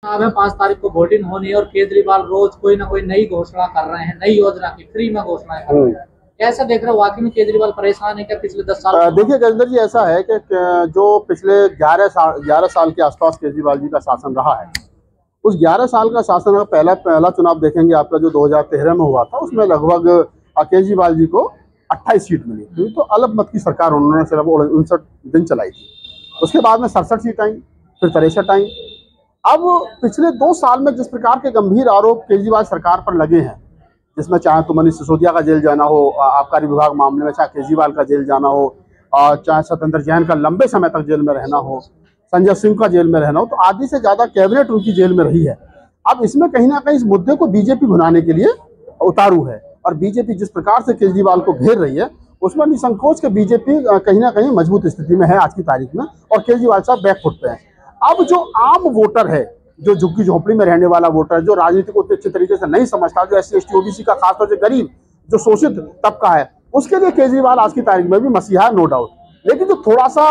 अब है 5 तारीख को वोटिंग होनी है और केजरीवाल रोज कोई ना कोई नई घोषणा कर रहे हैं, नई योजना की फ्री में घोषणाएं कर रहे हैं। कैसा देख रहे हो, वाकई में केजरीवाल परेशान है क्या पिछले 10 साल? देखिए गजेंद्र जी, ऐसा है कि जो पिछले 11 साल के आसपास केजरीवाल जी का शासन रहा है, उस 11 साल का शासन का पहला चुनाव देखेंगे आपका जो 2013 में हुआ था, उसमें लगभग केजरीवाल जी को 28 सीट मिली थी। तो अल्पमत की सरकार उन्होंने सिर्फ 59 दिन चलाई थी। उसके बाद में 67 सीट आई, फिर 63 आई। अब पिछले 2 साल में जिस प्रकार के गंभीर आरोप केजरीवाल सरकार पर लगे हैं, जिसमें चाहे तो मनीष सिसोदिया का जेल जाना हो आबकारी विभाग मामले में, चाहे केजरीवाल का जेल जाना हो, चाहे सत्येंद्र जैन का लंबे समय तक जेल में रहना हो, संजय सिंह का जेल में रहना हो, तो आधी से ज्यादा कैबिनेट उनकी जेल में रही है। अब इसमें कहीं ना कहीं इस मुद्दे को बीजेपी भुनाने के लिए उतारू है, और बीजेपी जिस प्रकार से केजरीवाल को घेर रही है, उसमें निसंकोच के बीजेपी कहीं ना कहीं मजबूत स्थिति में है आज की तारीख में, और केजरीवाल साहब बैकफुट पे हैं। अब जो आम वोटर है, जो झुग्गी झोंपड़ी में रहने वाला वोटर, जो राजनीति को अच्छे तरीके से नहीं समझता, जो SC ST OBC का खासतौर से गरीब जो शोषित तबका है, उसके लिए केजरीवाल आज की तारीख में भी मसीहा है, नो डाउट। लेकिन जो थोड़ा सा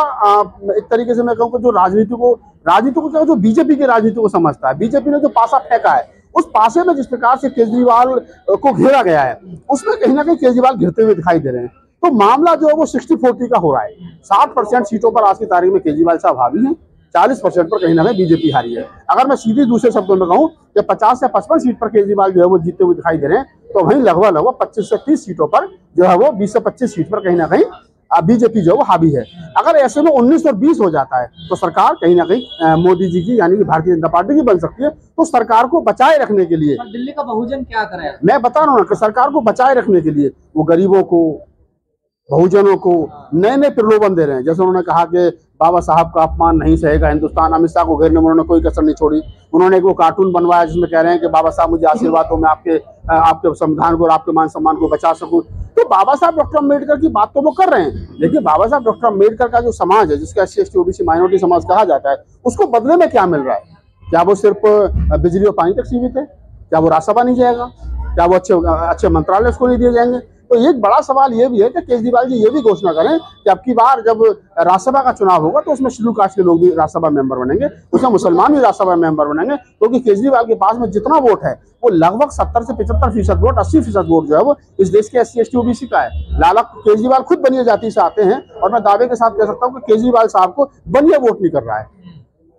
एक तरीके से मैं कहूँ जो राजनीति को क्या, जो बीजेपी की राजनीति को समझता है, बीजेपी ने जो पासा फेंका है, उस पासे में जिस प्रकार से केजरीवाल को घेरा गया है, उसमें कहीं ना कहीं केजरीवाल घिरते हुए दिखाई दे रहे हैं। तो मामला जो है वो 60-40 का हो रहा है। 60% सीटों पर आज की तारीख में केजरीवाल साहब हावी हैं, 40% पर कहीं ना कहीं बीजेपी हारी है। अगर मैं सीधे दूसरे शब्दों में कहूँ कि 50 से 55 सीट पर केजरीवाल जो है वो जीतते हुए दिखाई दे रहे हैं, तो वहीं लगभग 25 से 30 सीटों पर जो है वो 20 से 25 सीट पर कहीं ना कहीं बीजेपी जो है वो हावी है। अगर ऐसे में 19 और 20 हो जाता है तो सरकार कहीं ना कहीं मोदी जी की यानी कि भारतीय जनता पार्टी की बन सकती है। तो सरकार को बचाए रखने के लिए दिल्ली का बहुजन क्या करे? मैं बता रहा हूँ ना कि सरकार को बचाए रखने के लिए वो गरीबों को, बहुजनों को नए नए प्रलोभन दे रहे हैं। जैसे उन्होंने कहा कि बाबा साहब का अपमान नहीं सहेगा हिंदुस्तान, अमित शाह को घेरने में उन्होंने कोई कसर नहीं छोड़ी। उन्होंने एक वो कार्टून बनवाया जिसमें कह रहे हैं कि बाबा साहब मुझे आशीर्वाद हो, मैं आपके संविधान को और आपके मान सम्मान को बचा सकूं। तो बाबा साहब डॉक्टर अम्बेडकर की बात तो वो कर रहे हैं, लेकिन बाबा साहब डॉक्टर अम्बेडकर का जो समाज है, जिसका SC ST OBC माइनॉरिटी समाज कहा जाता है, उसको बदले में क्या मिल रहा है? क्या वो सिर्फ बिजली और पानी तक सीमित है? क्या वो राज्यसभा नहीं जाएगा? क्या वो अच्छे मंत्रालय उसको नहीं दिए जाएंगे? तो एक बड़ा सवाल ये भी है कि केजरीवाल जी ये भी घोषणा करें कि अब की बार जब राज्यसभा का चुनाव होगा तो उसमें शेड्यूल कास्ट के लोग भी राज्यसभा मेंबर बनेंगे, उसमें मुसलमान भी राज्यसभा मेंबर बनेंगे, क्योंकि केजरीवाल के पास में जितना वोट है वो लगभग 70 से 75% वोट, 80% वोट जो है वो इस देश के SC ST OBC का है। लाला केजरीवाल खुद बनिया जाति से आते हैं, और मैं दावे के साथ कह सकता हूँ कि केजरीवाल साहब को बनिया वोट नहीं कर रहा है,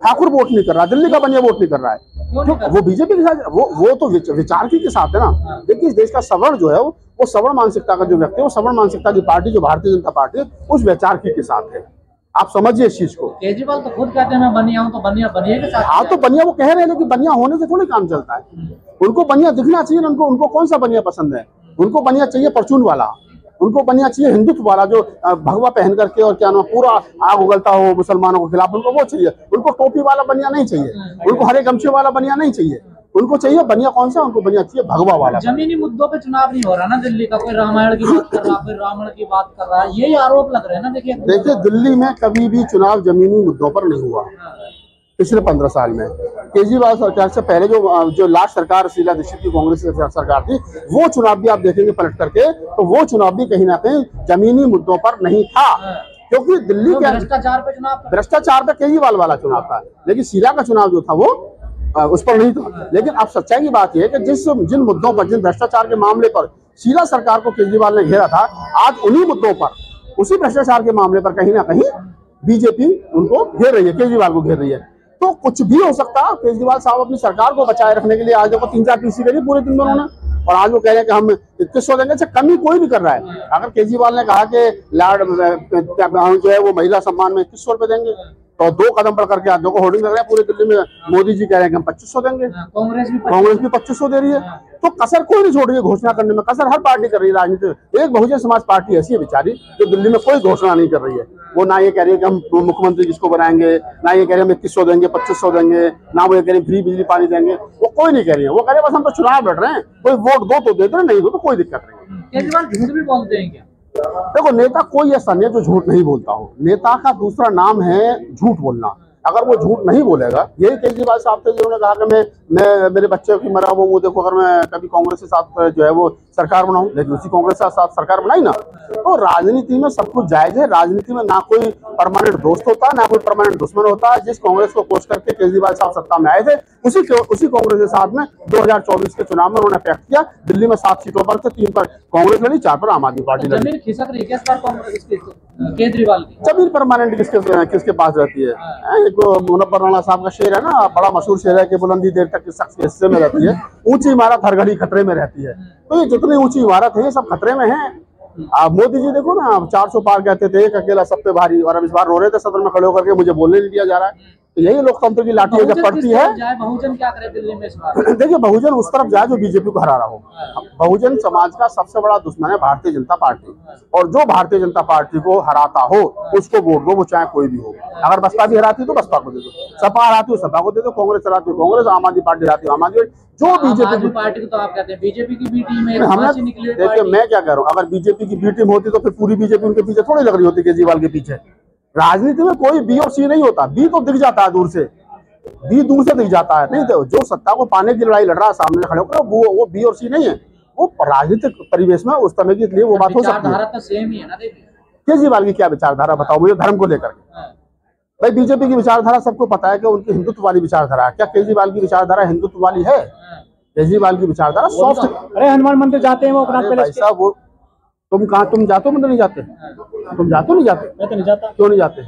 ठाकुर वोट नहीं कर रहा, दिल्ली का बनिया वोट नहीं कर रहा है। तो वो बीजेपी के साथ वो तो विचार के साथ है ना। देखिए, इस देश का सवर्ण जो है वो सवर्ण मानसिकता का जो व्यक्ति है, वो सवर्ण मानसिकता की पार्टी जो भारतीय जनता पार्टी है, उस विचार के साथ है। आप समझिए इस चीज को। केजरीवाल तो खुद कहते हैं मैं बनिया हूं, तो बनिया के साथ। हाँ, तो बनिया वो कह रहे हैं, लेकिन बनिया होने से थोड़ी काम चलता है। उनको बनिया दिखना चाहिए। उनको कौन सा बनिया पसंद है? उनको बनिया चाहिए परचून वाला, उनको बनिया चाहिए हिंदुत्व वाला, जो भगवा पहन करके और क्या नाम पूरा आग उगलता हो मुसलमानों के खिलाफ, उनको वो चाहिए। उनको टोपी वाला बनिया नहीं चाहिए, उनको हरे गमछे वाला बनिया नहीं चाहिए। उनको चाहिए बनिया कौन सा? उनको बनिया चाहिए भगवा वाला। जमीनी मुद्दों पे चुनाव नहीं हो रहा ना दिल्ली का, कोई रामायण की बात कर रहा, कोई रावण की बात कर रहा है, यही आरोप लग रहे हैं ना। देखिए दिल्ली में कभी भी चुनाव जमीनी मुद्दों पर नहीं हुआ पिछले 15 साल में। केजरीवाल सरकार से पहले जो लास्ट सरकार शीला दीक्षित की कांग्रेस की सरकार थी, वो चुनाव भी आप देखेंगे पलट करके, तो वो चुनाव भी कहीं ना कहीं जमीनी मुद्दों पर नहीं था, क्योंकि दिल्ली के भ्रष्टाचार पे केजरीवाल वाला चुनाव था, लेकिन शीला का चुनाव जो था वो उस पर नहीं था। लेकिन अब सच्चाई की बात यह है कि जिन मुद्दों पर, जिन भ्रष्टाचार के मामले पर शीला सरकार को केजरीवाल ने घेरा था, आज उन्हीं मुद्दों पर, उसी भ्रष्टाचार के मामले पर कहीं ना कहीं बीजेपी उनको घेर रही है, केजरीवाल को घेर रही है। तो कुछ भी हो सकता है। केजरीवाल साहब अपनी सरकार को बचाए रखने के लिए आज देखो 3-4 PC करी पूरे दिन में उन्होंने, और आज वो कह रहे हैं कि हम 2100 देंगे। अच्छा, कमी कोई नहीं कर रहा है। अगर केजरीवाल ने कहा कि जो है वो महिला सम्मान में 2100 रुपए देंगे, तो 2 कदम बढ़ करके आज देखो होर्डिंग लग रहे हैं पूरे दिल्ली में, मोदी जी कह रहे हैं कि हम 2500 देंगे, कांग्रेस भी 2500 दे रही है। तो कसर कोई नहीं छोड़ रही है घोषणा करने में, कसर हर पार्टी कर रही है राजनीति। एक बहुजन समाज पार्टी ऐसी है बेचारी जो दिल्ली में कोई घोषणा नहीं कर रही है। वो ना ये कह रही है कि हम मुख्यमंत्री किसको बनाएंगे, ना ये कह रहे हैं हम 2100 देंगे, 2500 देंगे, ना वो ये कह रहे हैं फ्री बिजली पानी देंगे, वो कोई नहीं कह रही है। वो कह रहे हैं बस हम तो चुनाव लड़ रहे हैं, कोई वोट दो तो देते, नहीं दो तो कोई दिक्कत नहीं। केजरीवाल झूठ भी बोलते हैं क्या? देखो, नेता कोई ऐसा नहीं जो झूठ नहीं बोलता हो। नेता का दूसरा नाम है झूठ बोलना। अगर वो झूठ नहीं बोलेगा, यही केजरीवाल साहब थे जिन्होंने कहा कि मैं मेरे बच्चे की मरा वो मुंह देखो, अगर मैं कभी कांग्रेस के साथ जो है वो सरकार बनाऊं, लेकिन उसी कांग्रेस के साथ सरकार बनाई ना। तो राजनीति में सब कुछ जायज है। राजनीति में ना कोई परमानेंट दोस्त होता ना कोई परमानेंट दुश्मन होता। जिस कांग्रेस को कोच करके केजरीवाल साहब सत्ता में आए थे, उसी कांग्रेस के साथ में 2024 के चुनाव में उन्होंने पैक्ट किया। दिल्ली में 7 सीटों पर थे, 3 पर कांग्रेस लड़ी, 4 पर आम आदमी पार्टी लड़ी। जमीन खिसक रही है केजरीवाल की। जमीन परमानेंट किसके पास रहती है? एक मुनव्वर राणा साहब का शेर है ना, बड़ा मशहूर शेर है कि बुलंदी देर तक किस शख्स के हिस्से में रहती है, ऊंची इमारत हर घड़ी खतरे में रहती है। तो ये जितनी ऊंची इमारत है ये सब खतरे में है। आप मोदी जी देखो ना, 400 पार कहते थे, एक अकेला सब पे भारी, और अब इस बार रो रहे थे सदन में खड़े होकर के मुझे बोलने नहीं दिया जा रहा है। तो यही लोकतंत्र की लाठी है जब पड़ती है। बहुजन क्या करे दिल्ली में इस बार? देखिए, बहुजन उस तरफ जाए जो बीजेपी को हरा रहा हो। बहुजन समाज का सबसे बड़ा दुश्मन है भारतीय जनता पार्टी, और जो भारतीय जनता पार्टी को हराता हो उसको वोट दो, वो चाहे कोई भी हो। अगर बसपा भी हराती तो बसपा को दे दो, सपा हराती हो सपा को दे दो, कांग्रेस हराती हो कांग्रेस, आम आदमी पार्टी हराती हो आम आदमी। जो बीजेपी पार्टी को तो आप कहते हैं बीजेपी की बी टीम है, देखिए मैं क्या कह रहा हूँ, अगर बीजेपी की बी टीम होती तो फिर पूरी बीजेपी उनके पीछे थोड़ी लग रही होती, केजरीवाल के पीछे। राजनीति में कोई बी और सी नहीं होता। बी तो दिख जाता है दूर से, बी दूर से दिख जाता है। नहीं तो जो सत्ता को पाने की लड़ाई लड़ रहा है सामने खड़े होकर, वो बी और सी नहीं है। वो राजनीतिक परिवेश में उस समय के लिए वो बात हो सकती है। तो सेम ही है ना। देखिए केजरीवाल की क्या विचारधारा बताओ मुझे धर्म को लेकर के। भाई बीजेपी की विचारधारा सबको पता है कि उनकी हिंदुत्व वाली विचारधारा है। क्या केजरीवाल की विचारधारा हिंदुत्व वाली है? केजरीवाल की विचारधारा सॉफ्ट। अरे हनुमान मंदिर जाते हैं वो अपना भाई साहब, वो तुम जाते हो? मंदिर नहीं जाते? तुम जाते हो? नहीं जाते? मैं तो नहीं जाता। क्यों नहीं जाते?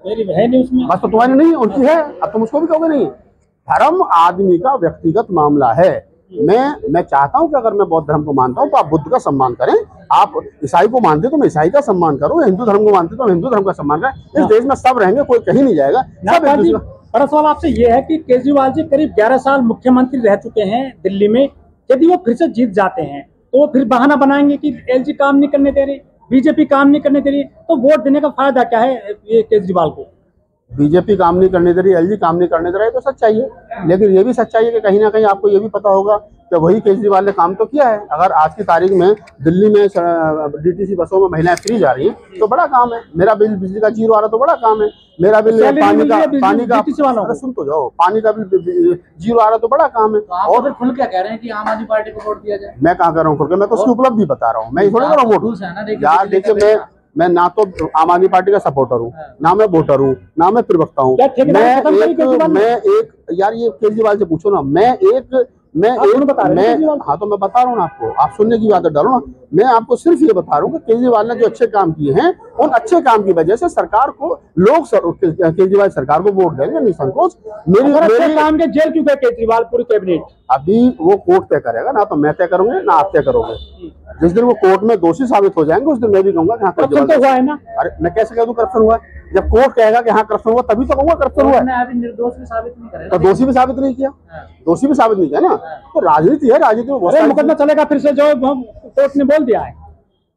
मेरी है नहीं उसमें। बस तो तुम्हारी नहीं, उनकी है। अब तुम उसको भी कहोगे नहीं। धर्म आदमी का व्यक्तिगत मामला है। मैं चाहता हूं कि अगर मैं बौद्ध धर्म को मानता हूं तो आप बुद्ध का सम्मान करें। आप ईसाई को मानते तो मैं ईसाई का सम्मान करूं, हिंदू धर्म को मानते तो हिंदू धर्म का सम्मान करें। इस देश में सब रहेंगे, कोई कहीं नहीं जाएगा। बड़ा सवाल आपसे ये है कि केजरीवाल जी करीब 11 साल मुख्यमंत्री रह चुके हैं दिल्ली में। यदि वो फिर से जीत जाते हैं तो वो फिर बहाना बनाएंगे कि एलजी काम नहीं करने दे रही, बीजेपी काम नहीं करने दे रही, तो वोट देने का फायदा क्या है ये केजरीवाल को? बीजेपी काम नहीं करने दे रही, एलजी काम नहीं करने दे रहा है, तो सच्चाई है। लेकिन ये भी सच्चाई है कि कहीं ना कहीं आपको ये भी पता होगा कि वही केजरीवाल ने काम तो किया है। अगर आज की तारीख में दिल्ली में डीटीसी बसों में महिलाएं फ्री जा रही हैं तो बड़ा काम है। मेरा बिल बिजली का 0 आ रहा तो बड़ा काम है। मेरा बिल पानी का सुन तो जाओ, पानी का बिल 0 आ रहा तो बड़ा काम है। और फिर खुल क्या कह रहे हैं कि आम आदमी पार्टी को वोट दिया जाए? मैं कहाँ कर रहा हूँ खुल के? मैं तो उसकी उपलब्धि बता रहा हूँ। मैं थोड़ी कर रहा हूँ वोट। यार देखिए, मैं ना तो आम आदमी पार्टी का सपोर्टर हूँ, ना मैं वोटर हूँ, ना मैं प्रवक्ता हूँ। मैं एक यार ये केजरीवाल से पूछो ना। हाँ तो मैं बता रहा हूँ ना आपको, आप सुनने की बात डालो ना। मैं आपको सिर्फ ये बता रहा हूँ कि केजरीवाल ने जो अच्छे काम किए हैं, उन अच्छे काम की वजह से सरकार को लोग केजरीवाल सरकार को वोट देंगे निसंकोच। मेरी काम के जेल क्यों गए केजरीवाल? पूरी कैबिनेट अभी वो कोर्ट तय करेगा, ना तो मैं तय करूंगा ना आप तय करोगे। जिस दिन वो कोर्ट में दोषी साबित हो जाएंगे उस दिन मैं भी कहूंगा कि हाँ करप्शन तो हुआ है ना। अरे मैं कैसे कह दूं करप्शन हुआ है? जब कोर्ट कहेगा कि हाँ करप्शन हुआ तभी तो कहूंगा करप्शन हुआ है। अभी निर्दोष भी साबित नहीं करेगा। तो दोषी भी साबित नहीं किया, दोषी भी साबित नहीं किया ना। तो राजनीति है, राजनीति में मुकदमा चलेगा फिर से, जो कोर्ट ने बोल दिया है।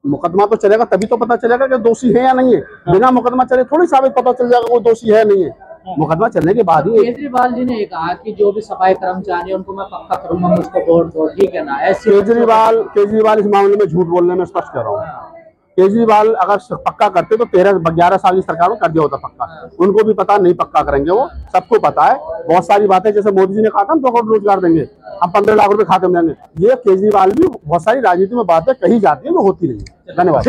मुकदमा तो चलेगा तभी तो पता चलेगा कि दोषी है या नहीं है। बिना मुकदमा चले थोड़ी साबित पता चल जाएगा वो दोषी है नहीं है। मुकदमा चलने के बाद ही। केजरीवाल जी ने कहा कि जो भी सफाई कर्मचारी है उनको मैं पक्का करूंगा, मुझको वोट दो, ठीक है ना? ऐसे केजरीवाल इस मामले में झूठ बोलने में स्पष्ट कर रहा हूँ। केजरीवाल अगर पक्का करते तो 11 साल की सरकार में कर दिया होता पक्का। उनको भी पता नहीं पक्का करेंगे, वो सबको पता है। बहुत सारी बातें जैसे मोदी जी ने कहा था हम 2 करोड़ रोजगार देंगे, हम 15 लाख रुपए खाते में देंगे। ये केजरीवाल भी बहुत सारी राजनीति में बातें कही जाती है जो होती नहीं है। धन्यवाद।